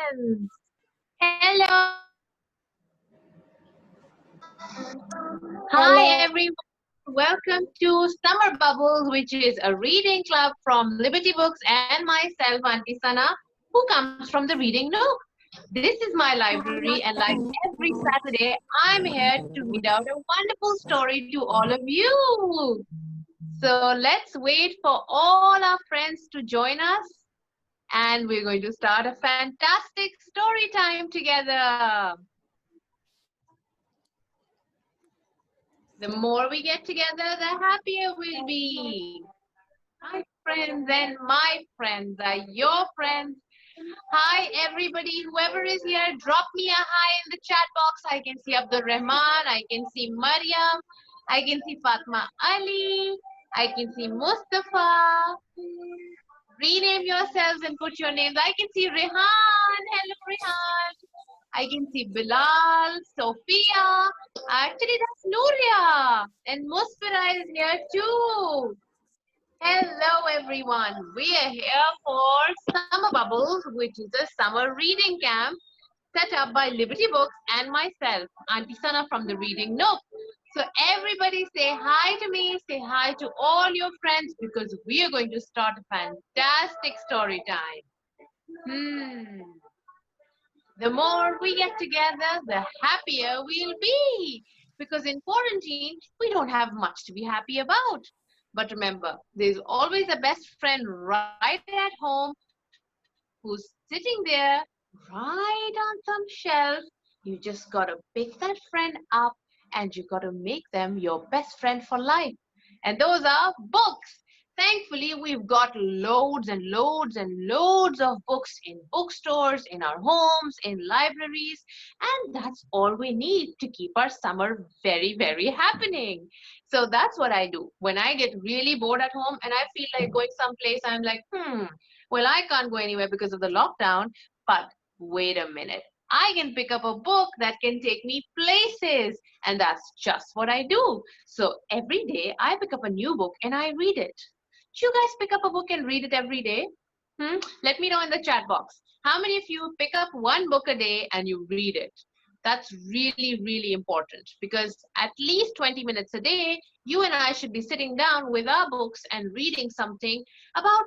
Friends. Hello. Hi, Hello. everyone. Welcome to Summer Bubbles, which is a reading club from Liberty Books and myself, Auntie Sana, who comes from the Reading Nook. This is my library, and like every Saturday, I'm here to read out a wonderful story to all of you. So let's wait for all our friends to join us, and we're going to start a fantastic story time together. The more we get together, the happier we'll be. My friends and my friends are your friends. Hi, everybody. Whoever is here, drop me a hi in the chat box. I can see Abdul Rahman. I can see Mariam. I can see Fatma Ali. I can see Mustafa. Rename yourselves and put your names. I can see Rehan. Hello, Rehan. I can see Bilal, Sophia. Actually, that's Nuria. And Musfira is here too. Hello, everyone. We are here for Summer Bubbles, which is a summer reading camp set up by Liberty Books and myself, Auntie Sana from the Reading Nook. So everybody say hi to me, say hi to all your friends because we are going to start a fantastic story time. The more we get together, the happier we'll be. Because in quarantine, we don't have much to be happy about. But remember, there's always a best friend right at home who's sitting there right on some shelf. You just gotta pick that friend up and you gotta make them your best friend for life. And those are books. Thankfully, we've got loads and loads and loads of books in bookstores, in our homes, in libraries, and that's all we need to keep our summer very, very happening. So that's what I do. When I get really bored at home and I feel like going someplace, I'm like, well, I can't go anywhere because of the lockdown, but wait a minute. I can pick up a book that can take me places. And that's just what I do. So every day I pick up a new book and I read it. Do you guys pick up a book and read it every day? Let me know in the chat box. How many of you pick up one book a day and you read it? That's really, really important because at least 20 minutes a day, you and I should be sitting down with our books and reading something about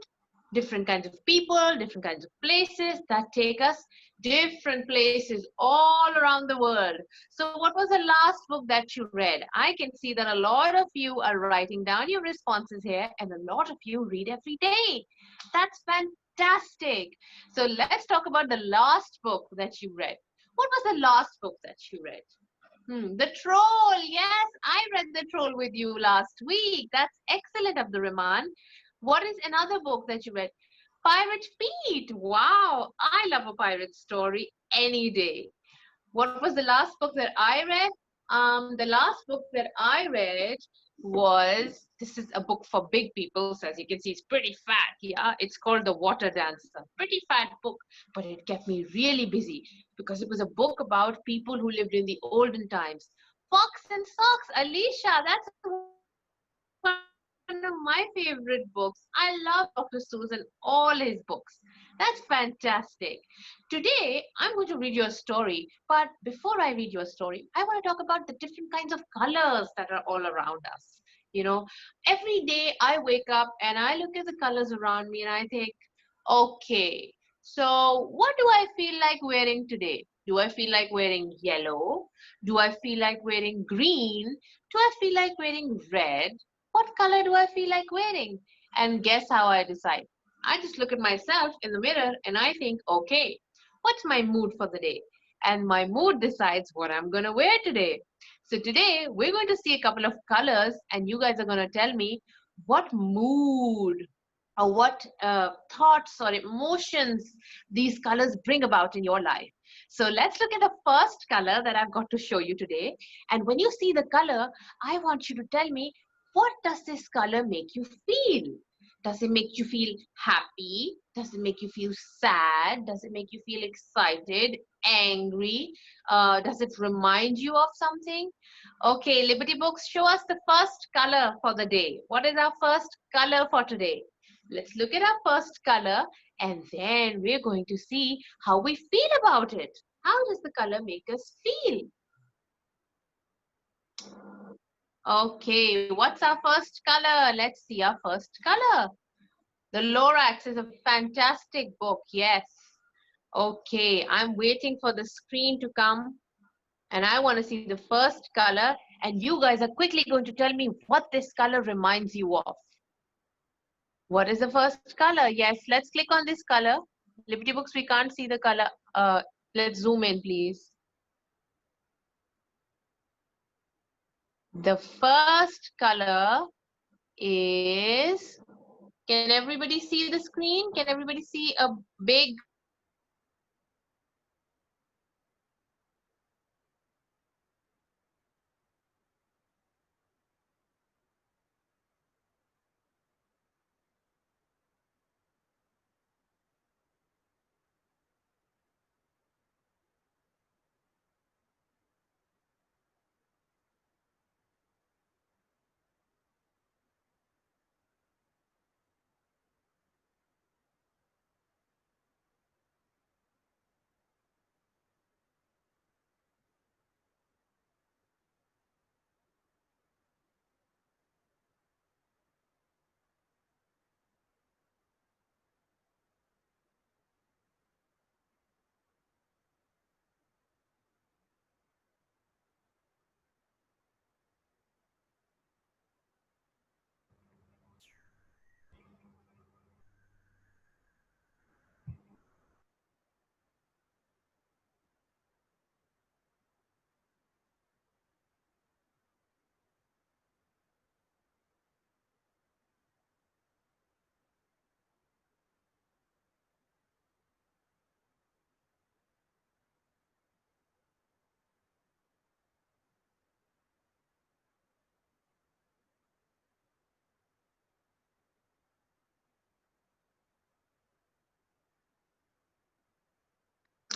different kinds of people, different kinds of places that take us different places all around the world. So what was the last book that you read? I can see that a lot of you are writing down your responses here and a lot of you read every day. That's fantastic. So let's talk about the last book that you read. What was the last book that you read? The Troll. Yes, I read The Troll with you last week. That's excellent, Abdul Rahman. What is another book that you read? Pirate Feet. Wow, I love a pirate story any day. What was the last book that I read? The last book that I read was, this is a book for big people. So as you can see, it's pretty fat. Yeah, it's called The Water Dancer. Pretty fat book, but it kept me really busy because it was a book about people who lived in the olden times. Fox and Socks, Alicia, that's one of my favorite books. I love Dr. Seuss and all his books. That's fantastic. Today, I'm going to read you a story, but before I read you a story, I want to talk about the different kinds of colors that are all around us. You know, every day I wake up and I look at the colors around me and I think, okay, so what do I feel like wearing today? Do I feel like wearing yellow? Do I feel like wearing green? Do I feel like wearing red? What color do I feel like wearing? And guess how I decide? I just look at myself in the mirror and I think, okay, what's my mood for the day? And my mood decides what I'm going to wear today. So today we're going to see a couple of colors and you guys are going to tell me what mood or what thoughts or emotions these colors bring about in your life. So let's look at the first color that I've got to show you today. And when you see the color, I want you to tell me, what does this color make you feel? Does it make you feel happy? Does it make you feel sad? Does it make you feel excited, angry? Does it remind you of something? Okay, Liberty Books, show us the first color for the day. What is our first color for today? Let's look at our first color and then we're going to see how we feel about it. How does the color make us feel? Okay, what's our first color? Let's see our first color. The Lorax is a fantastic book, yes. Okay, I'm waiting for the screen to come and I want to see the first color and you guys are quickly going to tell me what this color reminds you of. What is the first color? Yes, let's click on this color. Liberty Books, we can't see the color. Let's zoom in, please. The first color is, can everybody see the screen? Can everybody see a big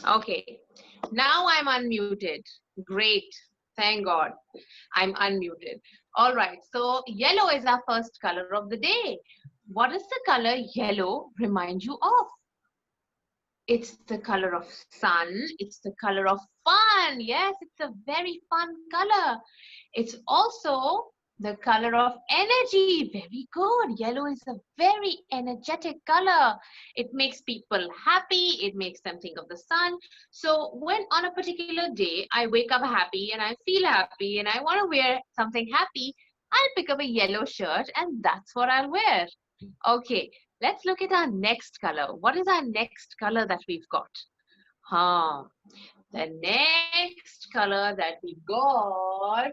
Okay, now I'm unmuted. Great, thank God, I'm unmuted. All right, so yellow is our first color of the day. What does the color yellow remind you of? It's the color of sun. It's the color of fun. Yes, it's a very fun color. It's also the color of energy. Very good. Yellow is a very energetic color. It makes people happy. It makes them think of the sun. So when on a particular day, I wake up happy and I feel happy and I want to wear something happy, I'll pick up a yellow shirt and that's what I'll wear. Okay, let's look at our next color. What is our next color that we've got? The next color that we got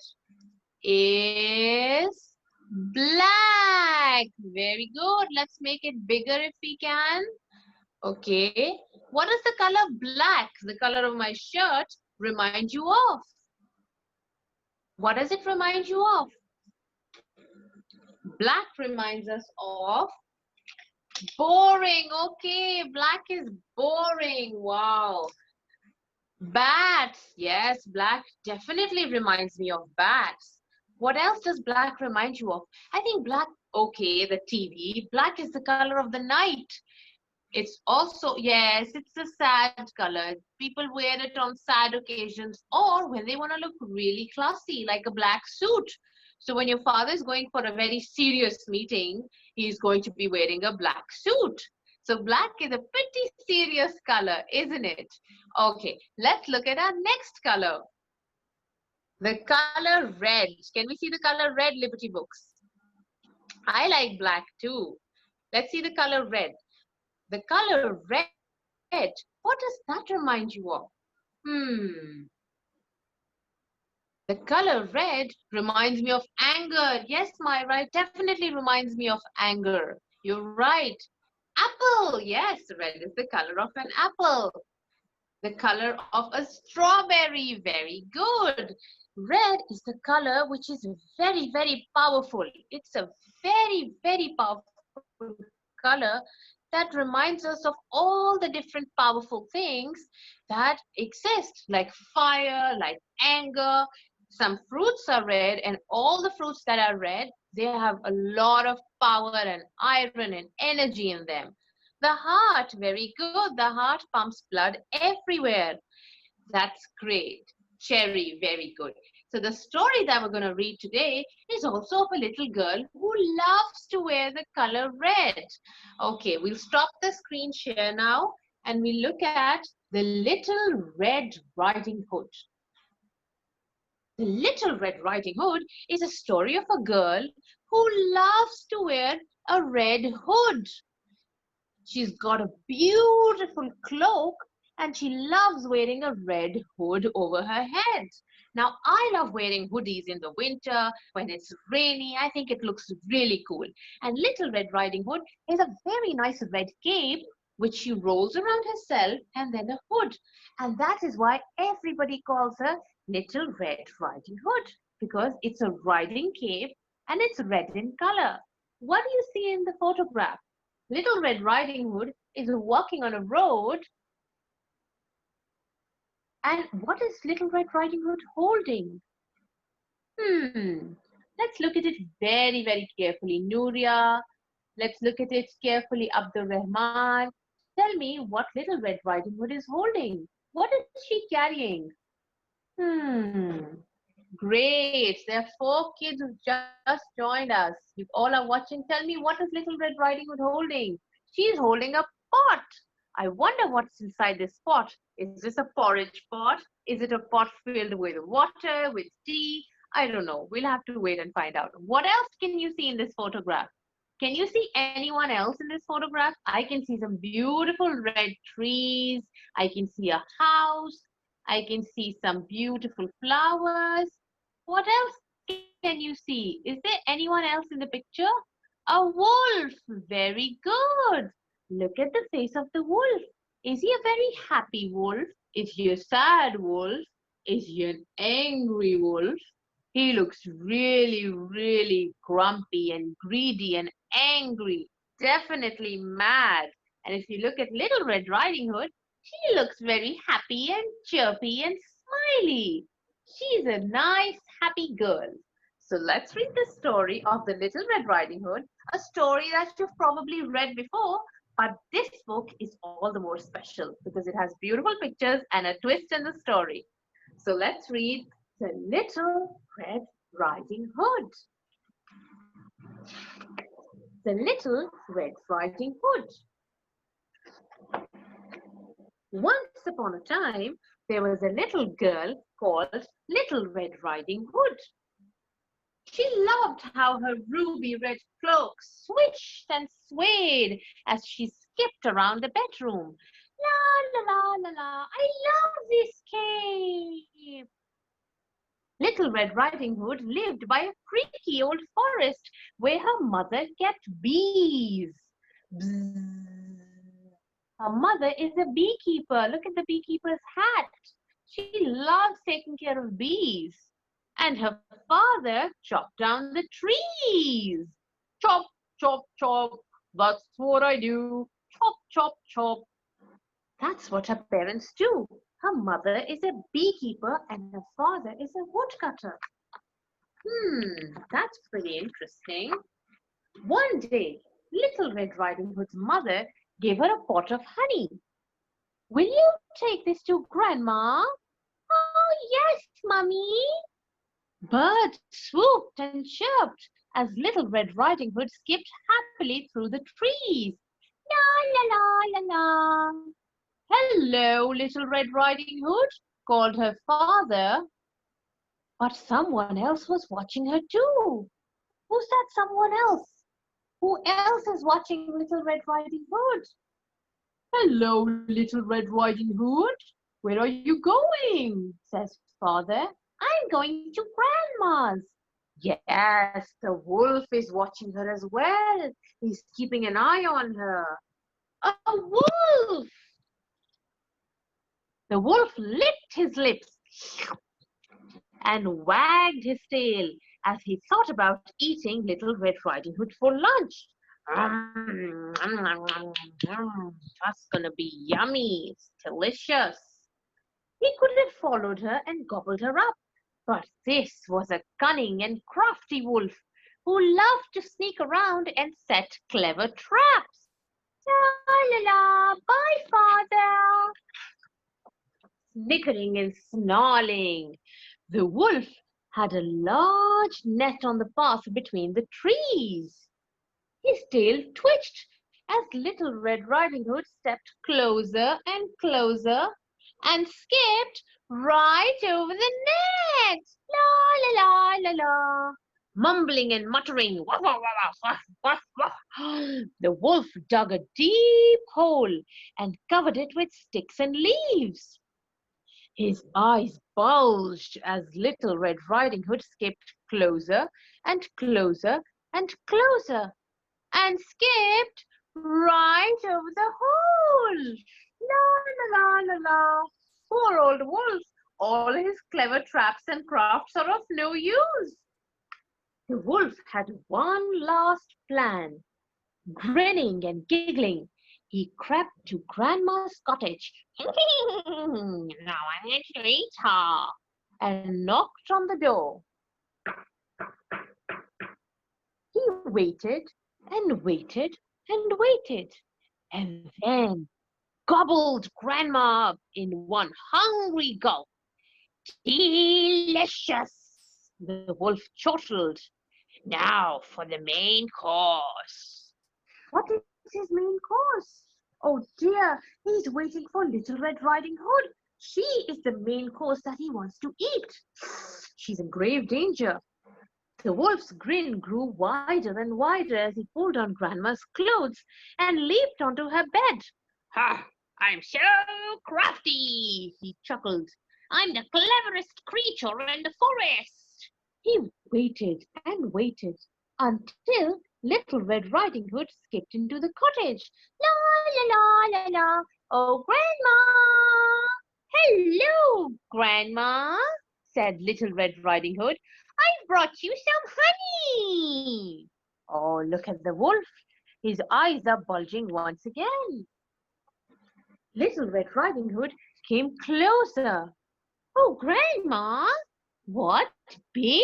is black. Very good. Let's make it bigger if we can. Okay. What does the color black, the color of my shirt, remind you of? What does it remind you of? Black reminds us of boring. Okay, black is boring. Wow. Bats. Yes, black definitely reminds me of bats. What else does black remind you of? I think black, okay, the TV. Black is the color of the night. It's also, yes, it's a sad color. People wear it on sad occasions or when they want to look really classy, like a black suit. So when your father is going for a very serious meeting, he's going to be wearing a black suit. So black is a pretty serious color, isn't it? Okay, let's look at our next color. The color red. Can we see the color red, Liberty Books? I like black too. Let's see the color red. The color red, what does that remind you of? Hmm. The color red reminds me of anger. Yes, Myra, it definitely reminds me of anger. You're right. Apple. Yes, red is the color of an apple. The color of a strawberry. Very good. Red is the color which is very, very powerful. It's a very, very powerful color that reminds us of all the different powerful things that exist, like fire, like anger. Some fruits are red, and all the fruits that are red, they have a lot of power and iron and energy in them. The heart, very good. The heart pumps blood everywhere. That's great. Cherry, very good. So the story that we're going to read today is also of a little girl who loves to wear the color red. Okay, we'll stop the screen share now and we look at the Little Red Riding Hood. The Little Red Riding Hood is a story of a girl who loves to wear a red hood. She's got a beautiful cloak and she loves wearing a red hood over her head. Now, I love wearing hoodies in the winter when it's rainy. I think it looks really cool. And Little Red Riding Hood is a very nice red cape which she rolls around herself and then a hood. And that is why everybody calls her Little Red Riding Hood because it's a riding cape and it's red in color. What do you see in the photograph? Little Red Riding Hood is walking on a road. And what is Little Red Riding Hood holding? Let's look at it very, very carefully. Nuria, let's look at it carefully. Abdul Rahman, tell me what Little Red Riding Hood is holding. What is she carrying? Great. There are 4 kids who just joined us. You all are watching. Tell me, what is Little Red Riding Hood holding? She's holding a pot. I wonder what's inside this pot. Is this a porridge pot? Is it a pot filled with water, with tea? I don't know. We'll have to wait and find out. What else can you see in this photograph? Can you see anyone else in this photograph? I can see some beautiful red trees. I can see a house. I can see some beautiful flowers. What else can you see? Is there anyone else in the picture? A wolf. Very good. Look at the face of the wolf. Is he a very happy wolf? Is he a sad wolf? Is he an angry wolf? He looks really, really grumpy and greedy and angry. Definitely mad. And if you look at Little Red Riding Hood, she looks very happy and chirpy and smiley. She's a nice, happy girl. So let's read the story of the Little Red Riding Hood, a story that you've probably read before, but this book is all the more special because it has beautiful pictures and a twist in the story. So let's read the Little Red Riding Hood. The Little Red Riding Hood. Once upon a time, there was a little girl called Little Red Riding Hood. She loved how her ruby red cloak swished and swayed as she skipped around the bedroom. La la la la la, I love this cape. Little Red Riding Hood lived by a creaky old forest where her mother kept bees. Bzzz. Her mother is a beekeeper. Look at the beekeeper's hat. She loves taking care of bees. And her father chopped down the trees. Chop, chop, chop. That's what I do. Chop, chop, chop. That's what her parents do. Her mother is a beekeeper and her father is a woodcutter. That's pretty interesting. One day, Little Red Riding Hood's mother gave her a pot of honey. Will you take this to Grandma? Oh, yes, Mummy. Birds swooped and chirped as Little Red Riding Hood skipped happily through the trees. La la la la la. Hello, Little Red Riding Hood, called her father. But someone else was watching her too. Who's that someone else? Who else is watching Little Red Riding Hood? Hello, Little Red Riding Hood. Where are you going? Says father. I'm going to Grandma's. Yes, the wolf is watching her as well. He's keeping an eye on her. A wolf! The wolf licked his lips and wagged his tail as he thought about eating Little Red Riding Hood for lunch. That's gonna be yummy. It's delicious. He could have followed her and gobbled her up, but this was a cunning and crafty wolf who loved to sneak around and set clever traps. La la la, bye, father. Snickering and snarling, the wolf had a large net on the path between the trees. His tail twitched as Little Red Riding Hood stepped closer and closer and skipped right over the net. La la la la la. Mumbling and muttering, wah, wah, wah, wah, wah, wah. The wolf dug a deep hole and covered it with sticks and leaves. His eyes bulged as Little Red Riding Hood skipped closer and closer and closer and skipped right over the hole. La la la la la. Poor old wolf. All his clever traps and crafts are of no use. The wolf had one last plan. Grinning and giggling, he crept to Grandma's cottage. Now I'm going to eat her. And knocked on the door. He waited and waited and waited, and then gobbled Grandma up in one hungry gulp. Delicious! The wolf chortled. Now for the main course. What is his main course? Oh dear, he's waiting for Little Red Riding Hood. She is the main course that he wants to eat. She's in grave danger. The wolf's grin grew wider and wider as he pulled on Grandma's clothes and leaped onto her bed. Ha! I'm so crafty, he chuckled. I'm the cleverest creature in the forest. He waited and waited until Little Red Riding Hood skipped into the cottage. La la la la la. Oh, Grandma! Hello, Grandma, said Little Red Riding Hood. I've brought you some honey. Oh, look at the wolf. His eyes are bulging once again. Little Red Riding Hood came closer. Oh, Grandma, what big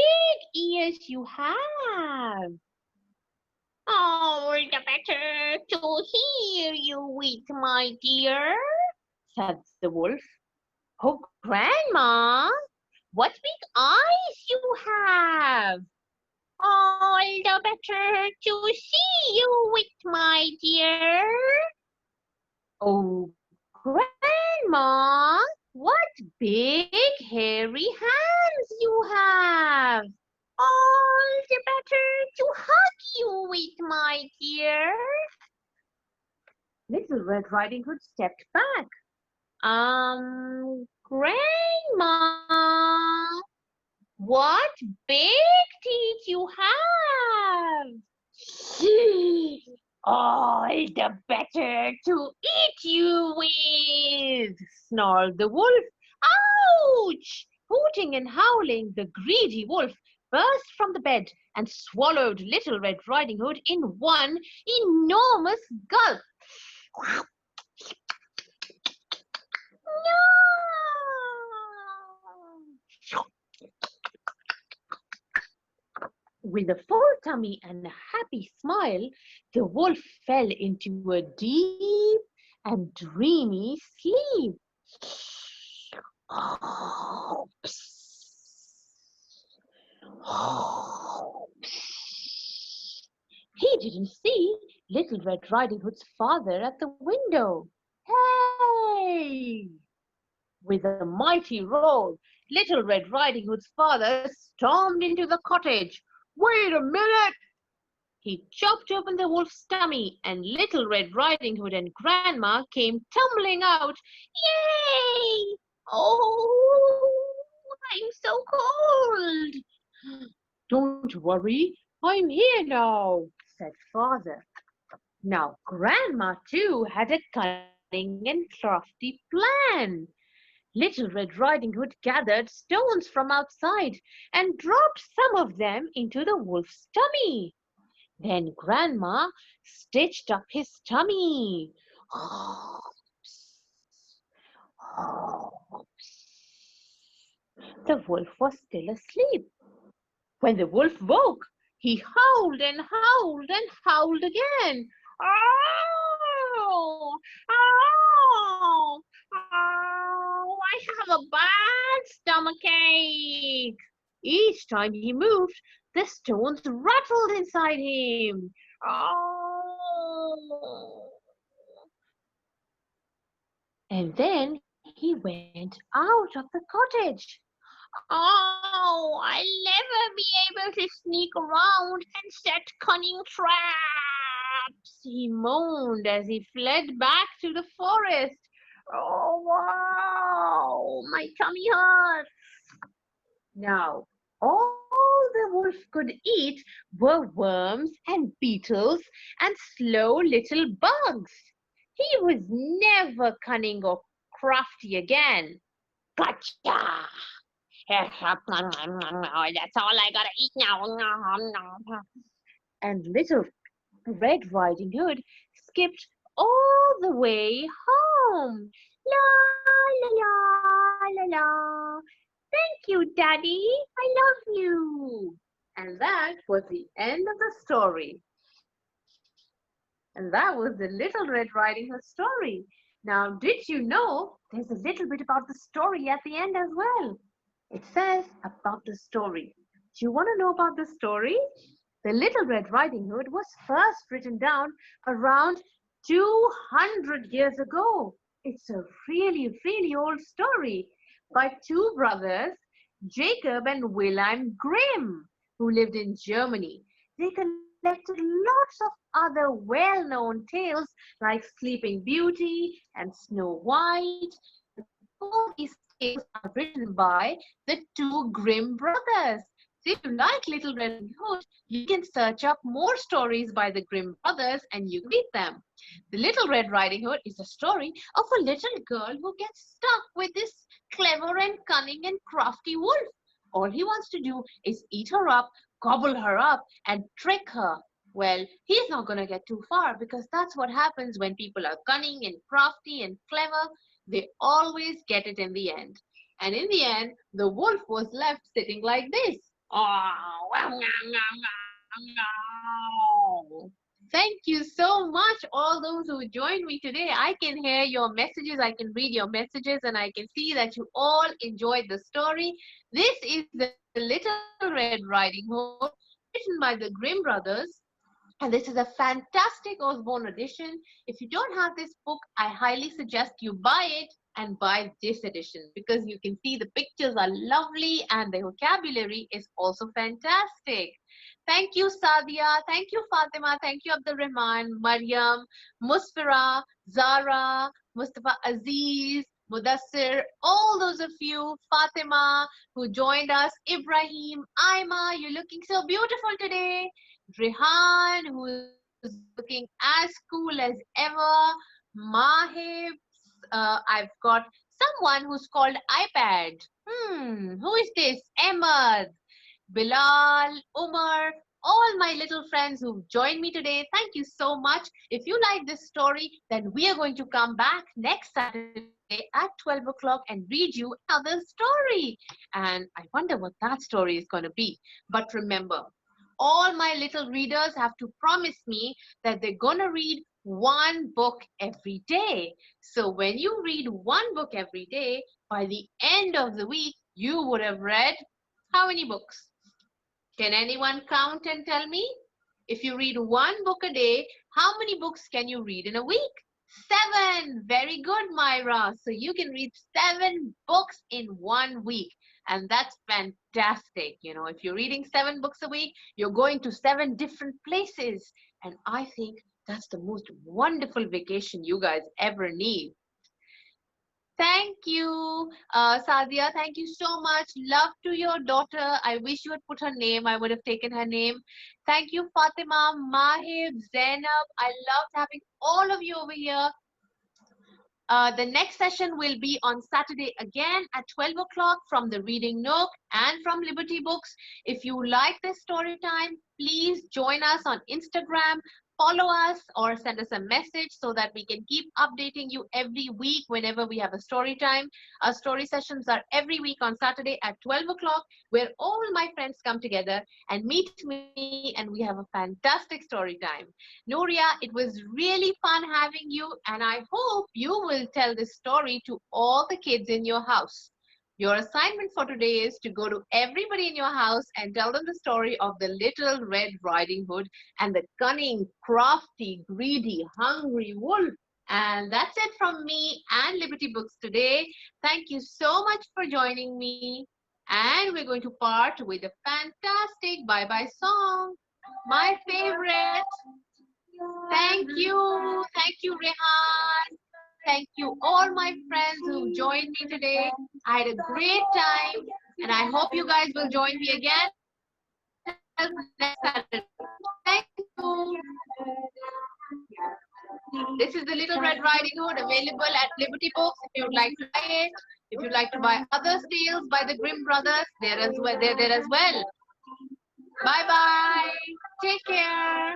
ears you have. All the better to hear you with, my dear, said the wolf. Oh, Grandma, what big eyes you have. All the better to see you with, my dear. Oh, Grandma, what big hairy hands you have. All the better to hug you with, my dear. Little Red Riding Hood stepped back. Grandma, what big teeth you have. All the better to eat you with, snarled the wolf. Ouch! Hooting and howling, the greedy wolf burst from the bed and swallowed Little Red Riding Hood in one enormous gulp. With a full tummy and a happy smile, the wolf fell into a deep and dreamy sleep. He didn't see Little Red Riding Hood's father at the window. Hey! With a mighty roar, Little Red Riding Hood's father stormed into the cottage. Wait a minute! He chopped open the wolf's tummy, and Little Red Riding Hood and Grandma came tumbling out. Yay! Oh, I'm so cold. Don't worry, I'm here now, said Father. Now Grandma too had a cunning and crafty plan. Little Red Riding Hood gathered stones from outside and dropped some of them into the wolf's tummy. Then Grandma stitched up his tummy. The wolf was still asleep. When the wolf woke, he howled and howled and howled again. Oh, oh, oh, I have a bad stomachache. Each time he moved, the stones rattled inside him. Oh. And then he went out of the cottage. Oh, I'll never be able to sneak around and set cunning traps, he moaned as he fled back to the forest. Oh, wow, my tummy hurts. Now, all the wolf could eat were worms and beetles and slow little bugs. He was never cunning or crafty again. Gotcha! That's all I gotta eat now. And Little Red Riding Hood skipped all the way home. La la la la la. Thank you, Daddy. I love you. And that was the end of the story. And that was the Little Red Riding Hood story. Now, did you know there's a little bit about the story at the end as well? It says about the story. Do you want to know about the story? The Little Red Riding Hood was first written down around 200 years ago. It's a really, really old story by two brothers, Jacob and Wilhelm Grimm, who lived in Germany. They collected lots of other well-known tales like Sleeping Beauty and Snow White. All these tales are written by the two Grimm brothers. So if you like Little Red Riding Hood, you can search up more stories by the Grimm brothers and you can read them. The Little Red Riding Hood is a story of a little girl who gets stuck with this clever and cunning and crafty wolf. All he wants to do is eat her up, gobble her up, and trick her. Well, he's not going to get too far because that's what happens when people are cunning and crafty and clever. They always get it in the end. And in the end, the wolf was left sitting like this. Oh, thank you so much, all those who joined me today. I can hear your messages, I can read your messages, and I can see that you all enjoyed the story. This is the Little Red Riding Hood, written by the Grimm brothers. And this is a fantastic Osborne edition. If you don't have this book, I highly suggest you buy it and buy this edition because you can see the pictures are lovely and the vocabulary is also fantastic. Thank you, Sadia. Thank you, Fatima. Thank you, Abdul Rahman, Mariam, Musfira, Zara, Mustafa Aziz, Mudassir, all those of you, Fatima, who joined us, Ibrahim, Aima, you're looking so beautiful today. Rehan, who's looking as cool as ever. Mahib, I've got someone who's called iPad. Who is this? Ahmad. Bilal, Umar, all my little friends who've joined me today. Thank you so much. If you like this story, then we are going to come back next Saturday at 12 o'clock and read you another story. And I wonder what that story is going to be. But remember, all my little readers have to promise me that they're going to read one book every day. So when you read one book every day, by the end of the week, you would have read how many books? Can anyone count and tell me? If you read one book a day, how many books can you read in a week? 7. Very good, Myra. So you can read 7 books in 1 week. And that's fantastic. You know, if you're reading 7 books a week, you're going to 7 different places. And I think that's the most wonderful vacation you guys ever need. Thank you, Sadia. Thank you so much. Love to your daughter. I wish you had put her name. I would have taken her name. Thank you, Fatima, Mahib, Zainab. I loved having all of you over here. The next session will be on Saturday again at 12 o'clock from the Reading Nook and from Liberty Books. If you like this story time, please join us on Instagram, follow us, or send us a message so that we can keep updating you every week whenever we have a story time. Our story sessions are every week on Saturday at 12 o'clock, where all my friends come together and meet me, and we have a fantastic story time. Nuria, it was really fun having you, and I hope you will tell this story to all the kids in your house. Your assignment for today is to go to everybody in your house and tell them the story of the little Red Riding Hood and the cunning, crafty, greedy, hungry wolf. And that's it from me and Liberty Books today. Thank you so much for joining me. And we're going to part with a fantastic bye-bye song. My favorite. Thank you. Thank you, Rehan. Thank you, all my friends who joined me today. I had a great time, and I hope you guys will join me again next Saturday. Thank you. This is the Little Red Riding Hood available at Liberty Books. If you'd like to buy it, if you'd like to buy other tales by the Grimm brothers, they're there as well. Bye bye. Take care.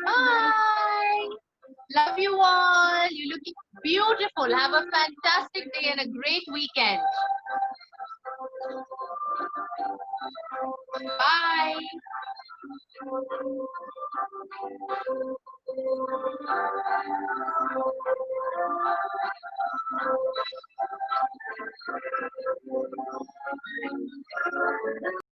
Bye. Love you all. You're looking beautiful. Have a fantastic day and a great weekend. Bye.